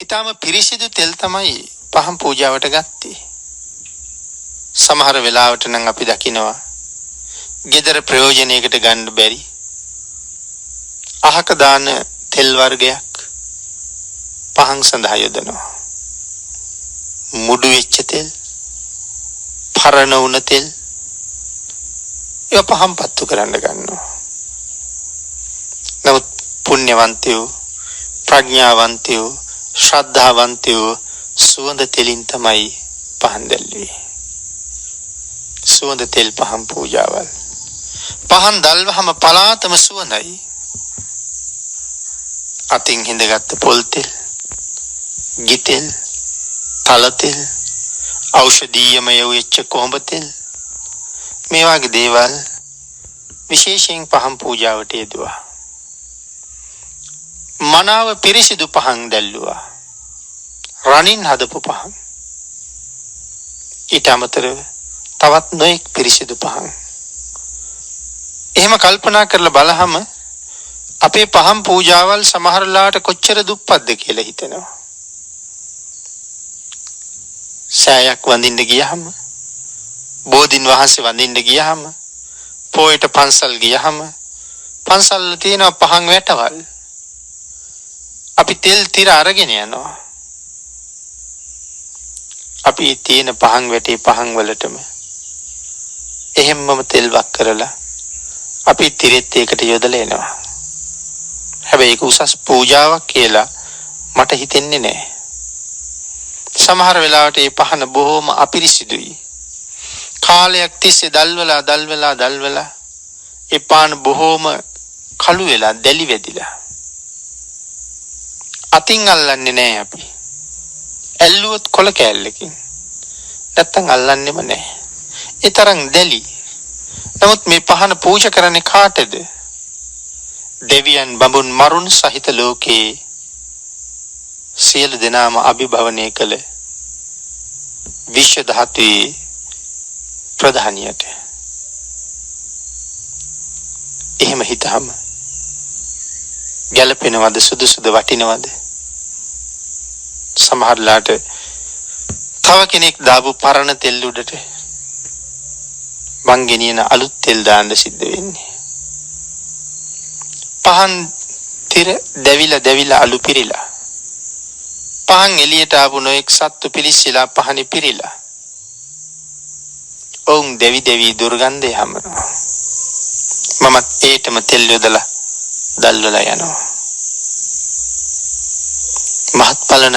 ඊටම පිරිසිදු තෙල් තමයි පහන් පූජාවට ගත්තේ. සමහර වෙලාවට නම් අපි දකිනවා gedara ප්‍රයෝජනයකට ගන්න බැරි අහක දාන තෙල් වර්ගයක් පහන් සඳහා යොදනවා. මුඩු වෙච්ච තෙල්, පරණ වුණ තෙල් ඒවා පහන් පත්තු කරන්න ගන්නවා. නමුත් පුණ්‍යවන්තයෝ, ප්‍රඥාවන්තයෝ, ශ්‍රද්ධාවන්තයෝ සුවඳ තෙලින් තමයි පහන් දැල්වේ. සුවඳ තෙල් පහන් පූජාවල්. පහන් දැල්වහම පලාතම සුවඳයි. අතින් හිඳගත්ත පොල් තෙල්, ගිතෙල්, තල තෙල්, ඖෂධීයමය වෙච්ච කොඹ තෙල් මේ වගේ දේවල් විශේෂයෙන් පහන් පූජාවට යෙදුවා. මනාව පිරිසිදු පහන් දැල්ලුවා. රණින් හදපු පහන්. ඊට අමතරව තවත් නොඑක් පිරිසිදු පහන්. එහෙම කල්පනා කරලා බලහම අපේ පහන් පූජාවල් සමහරලාට කොච්චර දුප්පත්ද කියලා හිතෙනවා. සෑයක් වඳින්න ගියහම, බෝධින් වහන්සේ වඳින්න ගියහම, පොයට පන්සල් ගියහම පන්සල් තියෙන පහන් වැටවල් අපි තෙල් තිර අරගෙන යනවා. අපි තියෙන පහන් වැටේ පහන් වලටම එහෙම්මම තෙල් වක් කරලා අපි තිරෙත් ඒකට යොදලා එනවා. හැබැයි ඒක උසස් පූජාවක් කියලා මට හිතෙන්නේ නැහැ. සමහර වෙලාවට මේ පහන බොහොම අපිරිසිදුයි. කාලයක් තිස්සේ දල්වලා ඒ පාන බොහොම කළු වෙලා දැලි වැදිලා. අතින් අල්ලන්නේ නැහැ අපි. ඇල්ලුවොත් කොළ කෑල්ලකින්. නැත්තම් අල්ලන්නෙම නැහැ. ඒ තරම් දැලි. නමුත් මේ පහන පූජා කරන්නේ කාටද? දෙවියන් බඹුන් මරුන් සහිත ලෝකේ සියලු දෙනාම අභිභවනය කළ විශ්ව ධාතුවේ ප්‍රධානියට. එහෙම හිතහම ගැළපෙනවද? සුදුසුද? වටිනවද? සමහරලාට තව කෙනෙක් දාපු පරණ තෙල් උඩට මං ගෙනියන අලුත් තෙල් දාන්න සිද්ධ වෙන්නේ. පහන් තිර දැවිලා අලු පිරිලා. පහන් එළියට ආපු නොඑක් සත්තු පිලිස්සලා පහනේ පිරිලා. ඔවුන් දෙවි දුර්ගන්ධය හමනවා. මමත් ඒටම තෙල් යොදලා දැල්වලා යනවා. මහත්ඵල